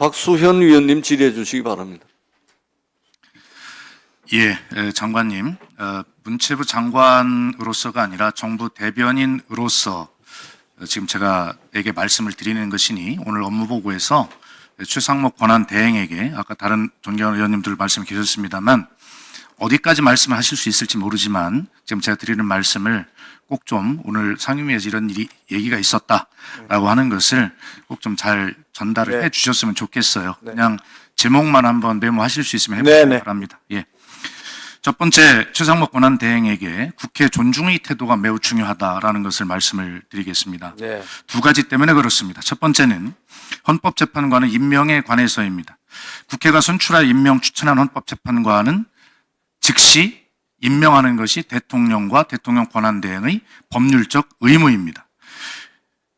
박수현 위원님 질의해 주시기 바랍니다. 예, 장관님, 문체부 장관으로서가 아니라 정부 대변인으로서 지금 제가에게 말씀을 드리는 것이니 오늘 업무보고에서 최상목 권한대행에게 아까 다른 존경하는 의원님들 말씀이 계셨습니다만 어디까지 말씀을 하실 수 있을지 모르지만 지금 제가 드리는 말씀을 꼭 좀 오늘 상임위에서 이런 얘기가 있었다라고 하는 것을 꼭 좀 잘 전달을 해 주셨으면 좋겠어요. 그냥 제목만 한번 메모하실 수 있으면 해보시기 바랍니다. 예. 첫 번째, 최상목 권한대행에게 국회 존중의 태도가 매우 중요하다라는 것을 말씀을 드리겠습니다. 두 가지 때문에 그렇습니다. 첫 번째는 헌법재판관의 임명에 관해서입니다. 국회가 선출하여 임명 추천한 헌법재판관은 즉시 임명하는 것이 대통령과 대통령 권한대행의 법률적 의무입니다.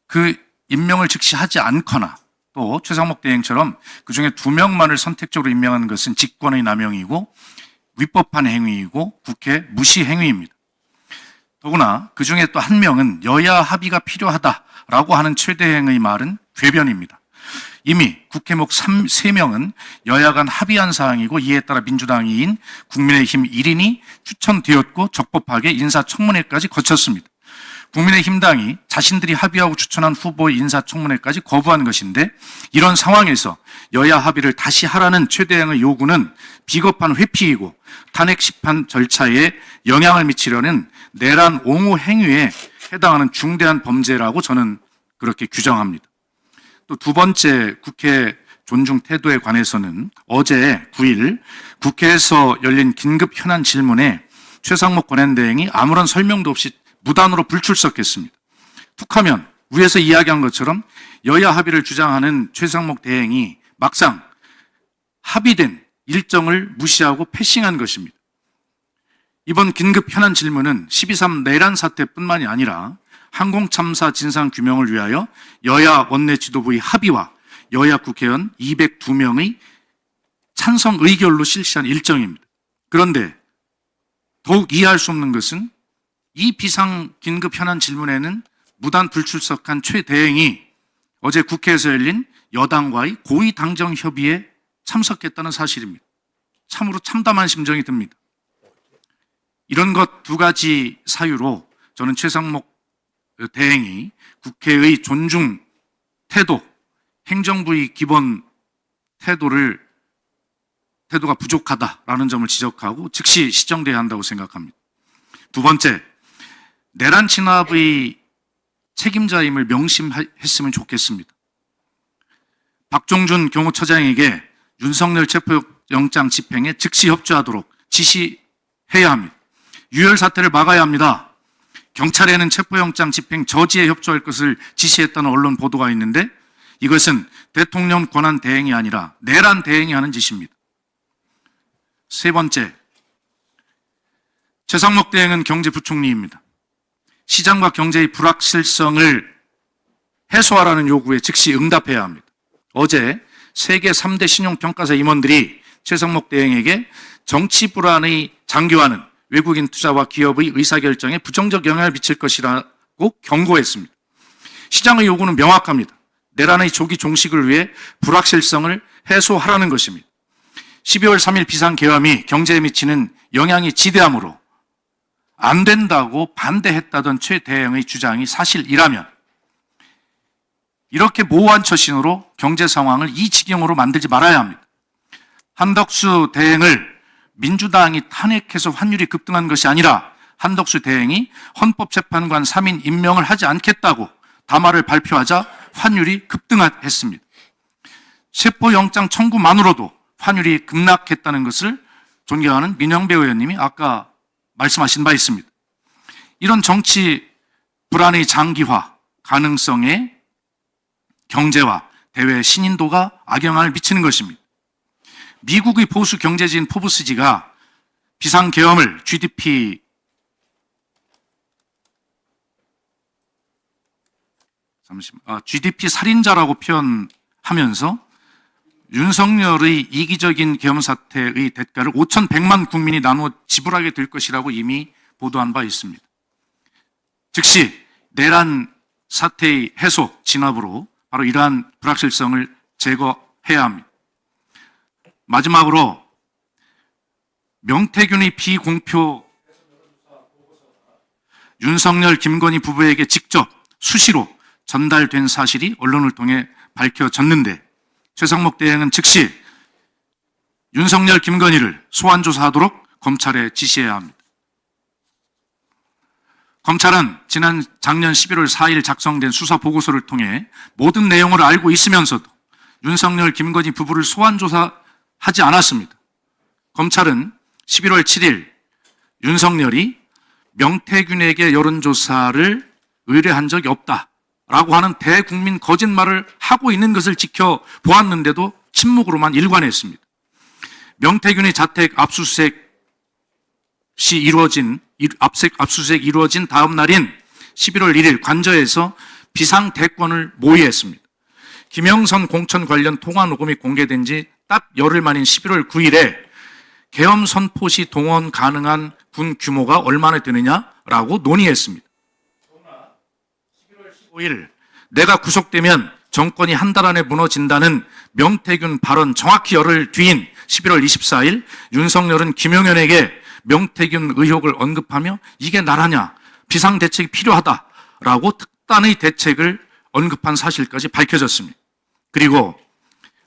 그 임명을 즉시 하지 않거나 또 최상목 대행처럼 그중에 2명만을 선택적으로 임명하는 것은 직권의 남용이고 위법한 행위이고 국회 무시 행위입니다. 더구나 그중에 또 한 명은 여야 합의가 필요하다라고 하는 최대행의 말은 궤변입니다. 이미 국회목 3명은 여야 간 합의한 사항이고 이에 따라 민주당인 국민의힘 1인이 추천되었고 적법하게 인사청문회까지 거쳤습니다. 국민의힘 당이 자신들이 합의하고 추천한 후보의 인사청문회까지 거부한 것인데 이런 상황에서 여야 합의를 다시 하라는 최대행의 요구는 비겁한 회피이고 탄핵 심판 절차에 영향을 미치려는 내란 옹호 행위에 해당하는 중대한 범죄라고 저는 그렇게 규정합니다. 또 두 번째 국회 존중 태도에 관해서는 어제 9일 국회에서 열린 긴급 현안 질문에 최상목 권한대행이 아무런 설명도 없이 무단으로 불출석했습니다. 툭하면 위에서 이야기한 것처럼 여야 합의를 주장하는 최상목 대행이 막상 합의된 일정을 무시하고 패싱한 것입니다. 이번 긴급 현안 질문은 12.3 내란 사태뿐만이 아니라 항공참사 진상규명을 위하여 여야 원내 지도부의 합의와 여야 국회의원 202명의 찬성 의결로 실시한 일정입니다. 그런데 더욱 이해할 수 없는 것은 이 비상 긴급 현안 질문에는 무단 불출석한 최 대행이 어제 국회에서 열린 여당과의 고위 당정 협의에 참석했다는 사실입니다. 참으로 참담한 심정이 듭니다. 이런 것 두 가지 사유로 저는 최상목 대행이 국회의 존중 태도, 행정부의 기본 태도가 부족하다라는 점을 지적하고 즉시 시정돼야 한다고 생각합니다. 두 번째, 내란 진압의 책임자임을 명심했으면 좋겠습니다. 박종준 경호처장에게 윤석열 체포영장 집행에 즉시 협조하도록 지시해야 합니다. 유혈 사태를 막아야 합니다. 경찰에는 체포영장 집행 저지에 협조할 것을 지시했다는 언론 보도가 있는데 이것은 대통령 권한 대행이 아니라 내란 대행이 하는 짓입니다. 세 번째, 최상목 대행은 경제부총리입니다. 시장과 경제의 불확실성을 해소하라는 요구에 즉시 응답해야 합니다. 어제 세계 3대 신용평가사 임원들이 최상목 대행에게 정치 불안의 장기화는 외국인 투자와 기업의 의사결정에 부정적 영향을 미칠 것이라고 경고했습니다. 시장의 요구는 명확합니다. 내란의 조기 종식을 위해 불확실성을 해소하라는 것입니다. 12월 3일 비상계엄이 경제에 미치는 영향이 지대하므로 안 된다고 반대했다던 최 대행의 주장이 사실이라면 이렇게 모호한 처신으로 경제 상황을 이 지경으로 만들지 말아야 합니다. 한덕수 대행을 민주당이 탄핵해서 환율이 급등한 것이 아니라 한덕수 대행이 헌법재판관 3인 임명을 하지 않겠다고 담화를 발표하자 환율이 급등했습니다. 체포영장 청구만으로도 환율이 급락했다는 것을 존경하는 민영배 의원님이 아까 말씀하신 바 있습니다. 이런 정치 불안의 장기화 가능성에 경제와 대외 신인도가 악영향을 미치는 것입니다. 미국의 보수 경제지인 포브스지가 비상계엄을 GDP 살인자라고 표현하면서 윤석열의 이기적인 계엄 사태의 대가를 5,100만 국민이 나누어 지불하게 될 것이라고 이미 보도한 바 있습니다. 즉시 내란 사태의 해소, 진압으로 바로 이러한 불확실성을 제거해야 해야 합니다. 마지막으로 명태균의 비공표 윤석열, 김건희 부부에게 직접 수시로 전달된 사실이 언론을 통해 밝혀졌는데 최상목 대행은 즉시 윤석열, 김건희를 소환 조사하도록 검찰에 지시해야 합니다. 검찰은 작년 11월 4일 작성된 수사 보고서를 통해 모든 내용을 알고 있으면서도 윤석열, 김건희 부부를 소환 조사하지 않았습니다. 검찰은 11월 7일 윤석열이 명태균에게 여론조사를 의뢰한 적이 없다라고 하는 대국민 거짓말을 하고 있는 것을 지켜보았는데도 침묵으로만 일관했습니다. 명태균의 자택 압수수색이 이루어진 다음 날인 11월 1일 관저에서 비상대권을 모의했습니다. 김영선 공천 관련 통화 녹음이 공개된 지 딱 열흘 만인 11월 9일에 계엄 선포 시 동원 가능한 군 규모가 얼마나 되느냐라고 논의했습니다. 11월 15일 내가 구속되면 정권이 한 달 안에 무너진다는 명태균 발언 정확히 열흘 뒤인 11월 24일 윤석열은 김용현에게 명태균 의혹을 언급하며 이게 나라냐, 비상대책이 필요하다라고 특단의 대책을 언급한 사실까지 밝혀졌습니다. 그리고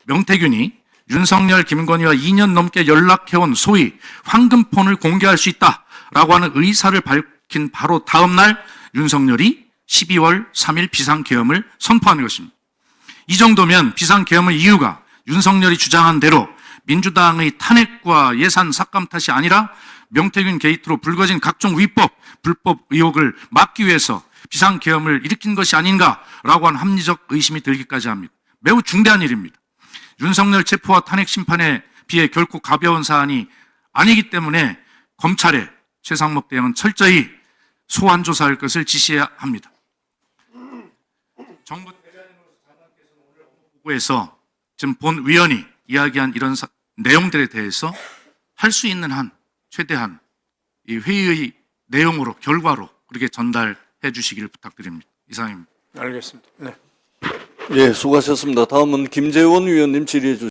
명태균이 윤석열, 김건희와 2년 넘게 연락해온 소위 황금폰을 공개할 수 있다라고 하는 의사를 밝힌 바로 다음 날 윤석열이 12월 3일 비상계엄을 선포하는 것입니다. 이 정도면 비상계엄의 이유가 윤석열이 주장한 대로 민주당의 탄핵과 예산 삭감 탓이 아니라 명태균 게이트로 불거진 각종 위법, 불법 의혹을 막기 위해서 비상계엄을 일으킨 것이 아닌가라고 하는 합리적 의심이 들기까지 합니다. 매우 중대한 일입니다. 윤석열 체포와 탄핵 심판에 비해 결코 가벼운 사안이 아니기 때문에 검찰에 최상목 대행은 철저히 소환 조사할 것을 지시해야 합니다. 정부 대변인으로서 장관께서는 오늘 업무보고에서 지금 본 위원이 이야기한 이런 내용들에 대해서 할 수 있는 한 최대한 이 회의의 내용으로 결과로 그렇게 전달해 주시기를 부탁드립니다. 이상입니다. 알겠습니다. 네. 예, 수고하셨습니다. 다음은 김재원 위원님 질의해 주시기